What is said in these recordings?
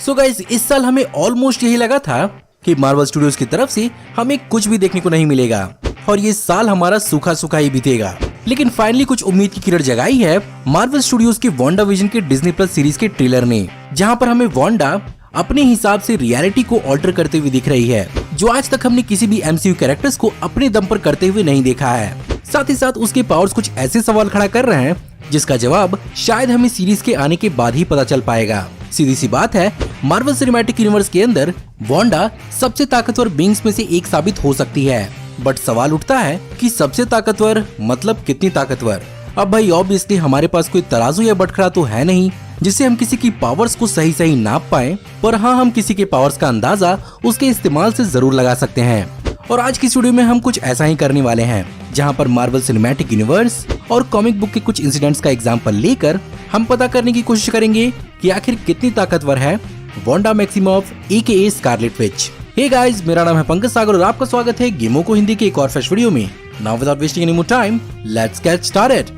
So guys, इस साल हमें ऑलमोस्ट यही लगा था कि मार्वल स्टूडियोज की तरफ से हमें कुछ भी देखने को नहीं मिलेगा और ये साल हमारा सूखा सूखा ही बीतेगा। लेकिन फाइनली कुछ उम्मीद की किरण जगाई है मार्वल स्टूडियोज के वांडा विजन के डिज्नी प्लस सीरीज के ट्रेलर ने, जहां पर हमें वांडा अपने हिसाब से रियलिटी को ऑल्टर करते हुए दिख रही है, जो आज तक हमने किसी भी एमसीयू कैरेक्टर्स को अपने दम पर करते हुए नहीं देखा है। साथ ही साथ उसके पावर्स कुछ ऐसे सवाल खड़ा कर रहे हैं जिसका जवाब शायद हमें सीरीज के आने के बाद ही पता चल पाएगा। सीधी सी बात है, मार्वल सिनेमैटिक यूनिवर्स के अंदर वांडा सबसे ताकतवर बीइंग्स में से एक साबित हो सकती है, बट सवाल उठता है कि सबसे ताकतवर मतलब कितनी ताकतवर। अब भाई ऑब्वियसली हमारे पास कोई तराजू या बटखरा तो है नहीं जिससे हम किसी की पावर्स को सही सही नाप पाए, पर हाँ हम किसी के पावर्स का अंदाजा उसके इस्तेमाल से जरूर लगा सकते हैं। और आज की वीडियो में हम कुछ ऐसा ही करने वाले हैं, जहां पर मार्वल सिनेमैटिक यूनिवर्स और कॉमिक बुक के कुछ इंसिडेंट्स का एग्जांपल लेकर हम पता करने की कोशिश करेंगे कि आखिर कितनी ताकतवर है Wanda Maximoff AKA Scarlet Witch. Hey guys, मेरा नाम है पंकज सागर और आपका स्वागत है गेमों को हिंदी के एक और फ्रेश वीडियो में। Now without wasting any more time, let's get started.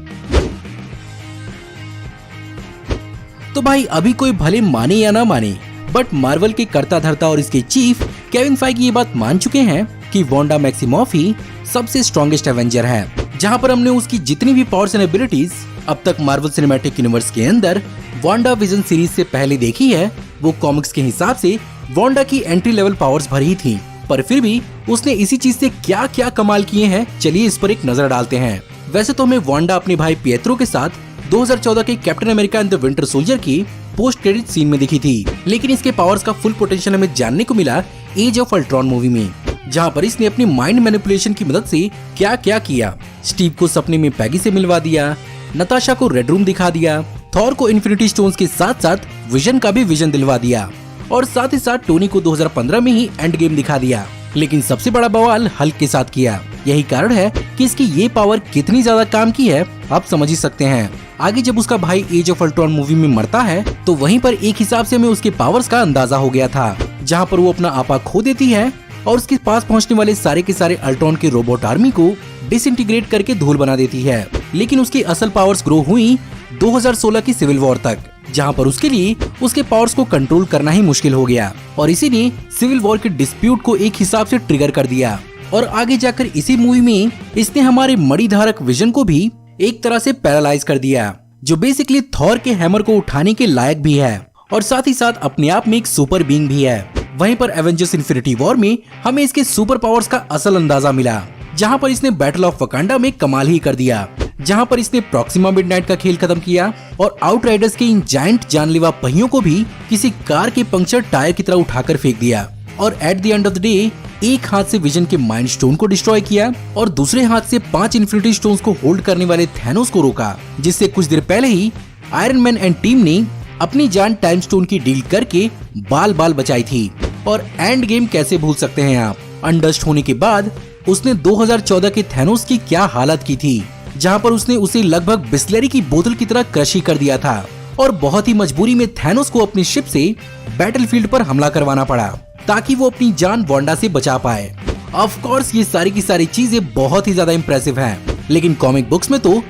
तो भाई अभी कोई भले माने या ना माने, बट मार्वल के कर्ता धर्ता और इसके चीफ केविन फाइगी ये बात मान चुके हैं कि वांडा मैक्सिमॉफ ही सबसे स्ट्रॉन्गेस्ट एवेंजर है। जहां पर हमने उसकी जितनी भी पावर्स एंड एबिलिटीज अब तक मार्वल सिनेमैटिक यूनिवर्स के अंदर वांडा विजन सीरीज से पहले देखी है, वो कॉमिक्स के हिसाब से वांडा की एंट्री लेवल पावर्स भरी ही थी, पर फिर भी उसने इसी चीज से क्या क्या कमाल किए हैं, चलिए इस पर एक नजर डालते हैं। वैसे तो हमें वांडा अपने भाई पिएत्रो के साथ 2014 के captain America and the winter soldier की पोस्ट क्रेडिट सीन में दिखी थी, लेकिन इसके पावर्स का फुल पोटेंशियल हमें जानने को मिला एज ऑफ अल्ट्रॉन मूवी में, जहां पर इसने अपनी माइंड मैनिपुलेशन की मदद से क्या क्या किया। स्टीव को सपने में पैगी से मिलवा दिया, नताशा को रेड रूम दिखा दिया, थॉर को इन्फिनिटी स्टोन्स के साथ साथ विजन का भी विजन दिलवा दिया और साथ ही साथ टोनी को 2015 में ही एंड गेम दिखा दिया। लेकिन सबसे बड़ा बवाल हल्क के साथ किया। यही कारण है कि इसकी ये पावर कितनी ज्यादा काम की है आप समझ ही सकते हैं। आगे जब उसका भाई एज ऑफ अल्ट्रॉन मूवी में मरता है तो वहीं पर एक हिसाब से हमें उसके पावर्स का अंदाजा हो गया था, जहां पर वो अपना आपा खो देती है और उसके पास पहुंचने वाले सारे के सारे अल्ट्रॉन के रोबोट आर्मी को डिसइंटीग्रेट करके धूल बना देती है। लेकिन उसकी असल पावर्स ग्रो हुई 2016 की सिविल वॉर तक, जहां पर उसके लिए उसके पावर्स को कंट्रोल करना ही मुश्किल हो गया और इसीलिए सिविल वॉर के डिस्प्यूट को एक हिसाब से ट्रिगर कर दिया। और आगे जाकर इसी मूवी में इसने हमारे मणिधारक विजन को भी एक तरह से पैरालाइज कर दिया, जो बेसिकली थॉर के हैमर को उठाने के लायक भी है और साथ ही साथ अपने आप में एक सुपर बीइंग भी है। वहीं पर एवेंजर्स इन्फिनिटी वॉर में हमें इसके सुपर पावर्स का असल अंदाजा मिला, जहां पर इसने बैटल ऑफ वकांडा में कमाल ही कर दिया, जहां पर इसने प्रॉक्सिमा मिडनाइट का खेल खत्म किया और आउटराइडर्स के इन जायंट जानलेवा पहियों को भी किसी कार के पंक्चर टायर की तरह उठाकर फेंक दिया और at the end of the day एक हाथ से विजन के माइंड स्टोन को डिस्ट्रॉय किया और दूसरे हाथ से 5 इन्फिनिटी स्टोन्स को होल्ड करने वाले थैनोस को रोका, जिससे कुछ देर पहले ही आयरन मैन एंड टीम ने अपनी जान टाइम स्टोन की डील करके बाल बाल बचाई थी। और एंड गेम कैसे भूल सकते हैं आप, अनडस्ट होने के बाद उसने 2014 के थैनोस की क्या हालत की थी, जहां पर उसने उसे लगभग बिस्लरी की बोतल की तरह क्रश ही कर दिया था और बहुत ही मजबूरी में थैनोस को अपनी शिप से बैटलफील्ड पर हमला करवाना पड़ा ताकि वो अपनी जान वांडा से बचा पाए। ऑफ कोर्स ये सारी की सारी चीजें बहुत ही ज्यादा इम्प्रेसिव हैं, लेकिन कॉमिक बुक्स में तो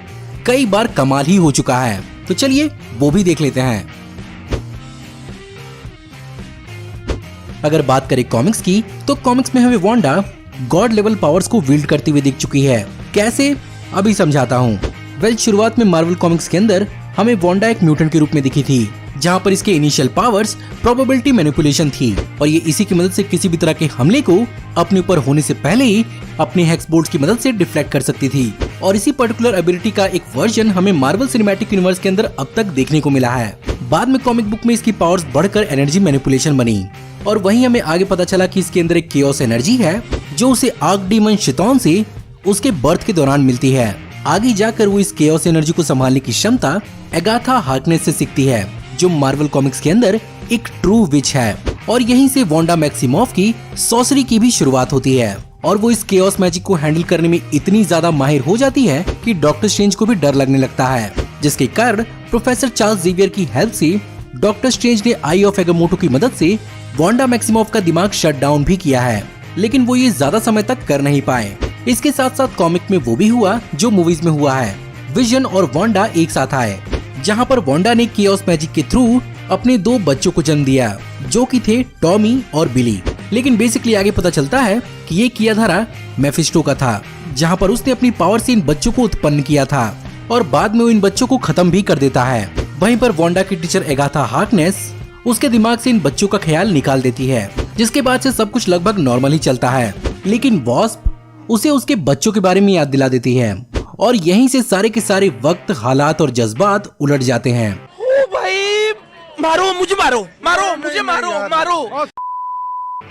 कई बार कमाल ही हो चुका है, तो चलिए वो भी देख लेते हैं। अगर बात करें कॉमिक्स की, तो कॉमिक्स में हमें वांडा गॉड लेवल पावर्स को विल्ड करते हुए दिख चुकी है। कैसे, अभी समझाता हूँ। वेल, शुरुआत में मार्वल कॉमिक्स के अंदर हमें वांडा एक म्यूटेंट के रूप में दिखी थी, जहां पर इसके इनिशियल पावर्स प्रोबेबिलिटी मैनिपुलेशन थी और ये इसी की मदद से किसी भी तरह के हमले को अपने ऊपर होने से पहले ही अपने हेक्स बोल्ट्स की मदद से डिफ्लेक्ट कर सकती थी। और इसी पर्टिकुलर एबिलिटी का एक वर्जन हमें मार्वल सिनेमैटिक यूनिवर्स के अंदर अब तक देखने को मिला है। बाद में कॉमिक बुक में इसकी पावर्स बढ़कर एनर्जी मैनिपुलेशन बनी और वहीं हमें आगे पता चला कि इसके अंदर एक केओस एनर्जी है जो उसे आर्क डीमन शितौन से उसके बर्थ के दौरान मिलती है। आगे जाकर वो इस केओस एनर्जी को संभालने की क्षमता एगाथा हार्कनेस से सीखती है, जो मार्वल कॉमिक्स के अंदर एक ट्रू विच है। और यहीं से वांडा मैक्सिमॉफ की सॉर्सरी की भी शुरुआत होती है और वो इस केओस मैजिक को हैंडल करने में इतनी ज्यादा माहिर हो जाती है कि डॉक्टर स्ट्रेंज को भी डर लगने लगता है, जिसके कारण प्रोफेसर चार्ल्स जेवियर की हेल्प से डॉक्टर स्ट्रेंज ने आई ऑफ एगामोटो की मदद से वांडा मैक्सिमॉफ का दिमाग शट डाउन भी किया है, लेकिन वो ये ज्यादा समय तक कर नहीं पाए। इसके साथ साथ कॉमिक में वो भी हुआ जो मूवीज में हुआ है। विजन और वांडा एक साथ आए, जहां पर वांडा ने केओस मैजिक के थ्रू अपने 2 बच्चों को जन्म दिया, जो कि थे टॉमी और बिली। लेकिन बेसिकली आगे पता चलता है कि ये किया धारा मेफिस्टो का था, जहाँ पर उसने अपनी पावर से इन बच्चों को उत्पन्न किया था और बाद में वो इन बच्चों को खत्म भी कर देता है। वहीं पर वांडा की टीचर एगाथा हार्कनेस उसके दिमाग से इन बच्चों का ख्याल निकाल देती है, जिसके बाद से सब कुछ लगभग नॉर्मल ही चलता है। लेकिन वॉस्प उसे उसके बच्चों के बारे में याद दिला देती है और यहीं से सारे के सारे वक्त, हालात और जज्बात उलट जाते हैं। ओ भाई, मारो मुझे, मारो मुझे, मारो।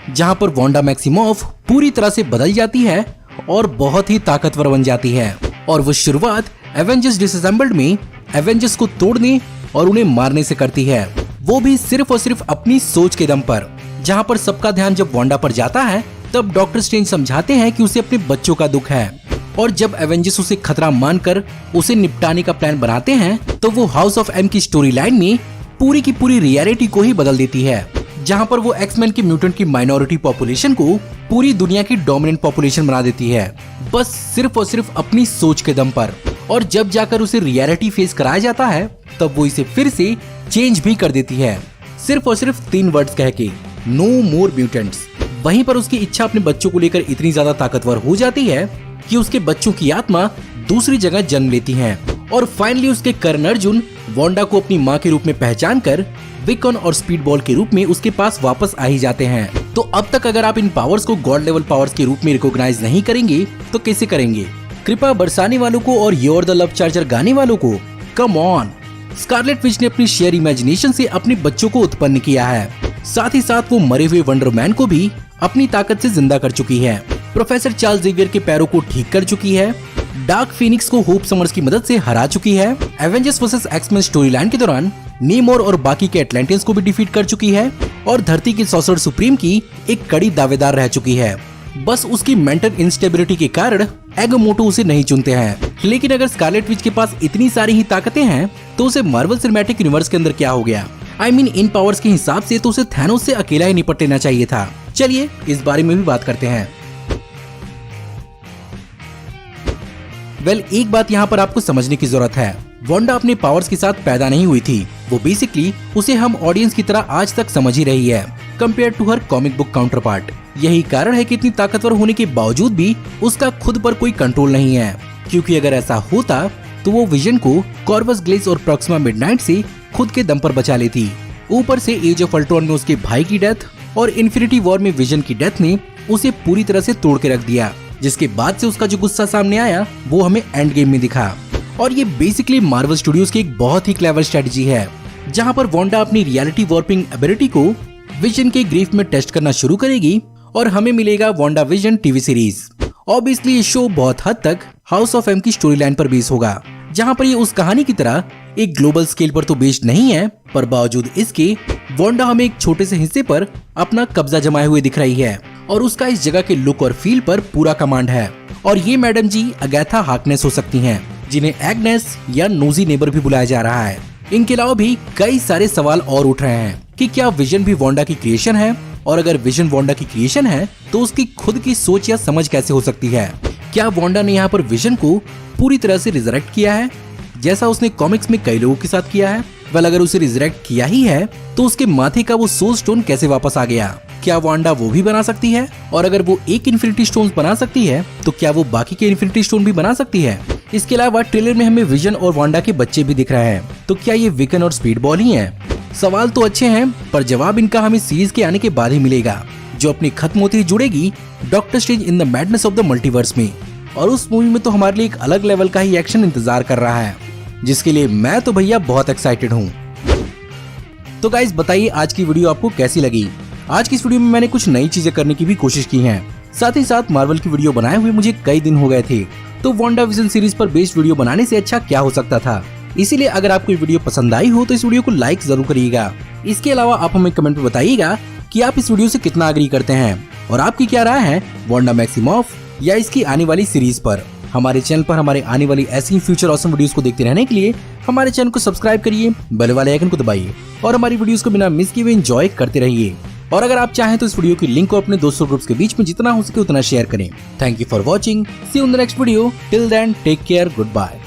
जहाँ पर वांडा मैक्सिमॉफ पूरी तरह से बदल जाती है और बहुत ही ताकतवर बन जाती है और वो शुरुआत एवेंजर्स डिसअसेंबल्ड में एवेंजर्स को तोड़ने और उन्हें मारने से करती है, वो भी सिर्फ और सिर्फ अपनी सोच के दम पर। जहाँ पर सबका ध्यान जब वांडा पर जाता है, तब डॉक्टर स्ट्रेंज समझाते हैं कि उसे अपने बच्चों का दुख है और जब एवेंजर्स उसे खतरा मानकर उसे निपटाने का प्लान बनाते हैं, तो वो हाउस ऑफ एम की स्टोरी लाइन में पूरी की पूरी रियलिटी को ही बदल देती है, जहाँ पर वो एक्समैन की म्यूटेंट की माइनॉरिटी पॉपुलेशन को पूरी दुनिया की डोमिनेंट पॉपुलेशन बना देती है, बस सिर्फ और सिर्फ अपनी सोच के दम पर। और जब जाकर उसे रियलिटी फेस कराया जाता है, तब वो इसे फिर से चेंज भी कर देती है, सिर्फ और सिर्फ 3 वर्ड्स कह के, नो मोर म्यूटेंट्स। वहीं पर उसकी इच्छा अपने बच्चों को लेकर इतनी ज्यादा ताकतवर हो जाती है कि उसके बच्चों की आत्मा दूसरी जगह जन्म लेती है और फाइनली उसके कर्ण अर्जुन वांडा को अपनी माँ के रूप में पहचान कर विकन और स्पीड बॉल के रूप में उसके पास वापस आ ही जाते हैं। तो अब तक अगर आप इन पावर्स को गॉड लेवल पावर्स के रूप में रिकॉग्नाइज नहीं करेंगे तो कैसे करेंगे? कृपा बरसाने वालों को और योर द लव चार्जर गाने वालों को, कम ऑन। स्कारलेट विच ने अपनी शेयर इमेजिनेशन से अपने बच्चों को उत्पन्न किया है, साथ ही साथ वो मरे हुए वंडर मैन को भी अपनी ताकत से जिंदा कर चुकी है, प्रोफेसर चार्ल्स जेवियर के पैरों को ठीक कर चुकी है, डार्क फीनिक्स को होप समर्स की मदद से हरा चुकी है, Avengers versus X Men story line के दौरान नीमोर और बाकी के एटलांटियंस को भी डिफीट कर चुकी है और धरती की सॉर्सरर सुप्रीम की एक कड़ी दावेदार रह चुकी है। बस उसकी मेंटल इंस्टेबिलिटी के कारण एगमोटो उसे नहीं चुनते हैं। लेकिन अगर स्कारलेट विच के पास इतनी सारी ही ताकतें हैं, तो उसे मार्वल सिनेमैटिक यूनिवर्स के अंदर क्या हो गया? I mean, इन पावर्स के हिसाब से तो उसे थैनोस से अकेला ही निपट लेना चाहिए था। चलिए इस बारे में भी बात करते हैं। एक बात यहाँ पर आपको समझने की जरूरत है, वांडा अपने पावर्स के साथ पैदा नहीं हुई थी, वो बेसिकली उसे हम ऑडियंस की तरह आज तक समझ ही रही है, compare to her comic book counterpart. यही कारण है कि इतनी ताकतवर होने के बावजूद भी उसका खुद पर कोई कंट्रोल नहीं है, क्योंकि अगर ऐसा होता तो वो विजन को कॉर्वस ग्लेस और प्रॉक्सिमा मिडनाइट से खुद के दम पर बचा लेती। ऊपर से एज ऑफ अल्ट्रॉन में उसके भाई की डेथ और इन्फिनिटी वॉर में विजन की डेथ ने उसे पूरी तरह से तोड़ के रख दिया, जिसके बाद से उसका जो गुस्सा सामने आया वो हमें एंड गेम में दिखा। और ये बेसिकली मार्वल स्टूडियोज की एक बहुत ही क्लेवर स्ट्रेटजी है, जहाँ पर वांडा अपनी रियलिटी वॉर्पिंग एबिलिटी को विजन के ग्रीफ में टेस्ट करना शुरू करेगी और हमें मिलेगा Wanda vision TV series. Obviously ये शो बहुत हद तक हाउस ऑफ एम की स्टोरी लाइन पर बेस होगा, जहाँ पर ये उस कहानी की तरह एक ग्लोबल स्केल पर तो बेस्ड नहीं है, पर बावजूद इसके वांडा हमें एक छोटे से हिस्से पर अपना कब्जा जमाए हुए दिख रही है और उसका इस जगह के लुक और फील पर पूरा कमांड है। और ये मैडम जी एगाथा हार्कनेस हो सकती हैं, जिन्हें एग्नेस या नोजी नेबर भी बुलाया जा रहा है। इनके अलावा भी कई सारे सवाल और उठ रहे हैं कि क्या विजन भी वांडा की क्रिएशन है, और अगर विजन वांडा की क्रिएशन है तो उसकी खुद की सोच या समझ कैसे हो सकती है? क्या वांडा ने यहाँ पर विजन को पूरी तरह से रिजरेक्ट किया है, जैसा उसने कॉमिक्स में कई लोगों के साथ किया है? अगर उसे रिजरेक्ट किया ही है तो उसके माथे का वो सोल स्टोन कैसे वापस आ गया? क्या वांडा वो भी बना सकती है? और अगर वो एक इन्फिनिटी स्टोन बना सकती है तो क्या वो बाकी के इन्फिनिटी स्टोन भी बना सकती है? इसके अलावा ट्रेलर में हमें विजन और वांडा के बच्चे भी दिख रहे हैं, तो क्या ये विकन और स्पीड बॉल ही हैं? सवाल तो अच्छे हैं, पर जवाब इनका हमें सीरीज के आने के बाद ही मिलेगा, जो अपनी खत्म होती ही जुड़ेगी Doctor Strange in the Madness of the Multiverse में। और उस मूवी में तो हमारे लिए एक अलग लेवल का ही एक्शन इंतजार कर रहा है, जिसके लिए मैं तो भैया बहुत एक्साइटेड हूँ। तो गाइस बताइए आज की वीडियो आपको कैसी लगी? आज की इस वीडियो में मैंने कुछ नई चीजें करने की भी कोशिश की हैं। साथ ही साथ मार्वल की वीडियो बनाए हुए मुझे कई दिन हो गए थे, तो वांडा विजन सीरीज पर बेस्ड वीडियो बनाने से अच्छा क्या हो सकता था। इसीलिए अगर आपको ये वीडियो पसंद आई हो तो इस वीडियो को लाइक जरूर करिएगा। इसके अलावा आप हमें कमेंट में बताइएगा कि आप इस वीडियो से कितना एग्री करते हैं और आपकी क्या राय है वांडा मैक्सिमॉफ या इसकी आने वाली सीरीज पर। हमारे चैनल पर हमारे आने वाली ऐसी फ्यूचर ऑसम वीडियोस को देखते रहने के लिए हमारे चैनल को सब्सक्राइब करिए, बेल वाले आइकन को दबाइए और हमारी वीडियोस को बिना मिस किए हुए एंजॉय करते रहिए। और अगर आप चाहें तो इस वीडियो की लिंक को अपने दोस्तों ग्रुप्स के बीच में जितना हो सके उतना शेयर करें। Thank you for watching, see you in the next video, till then take care, good bye.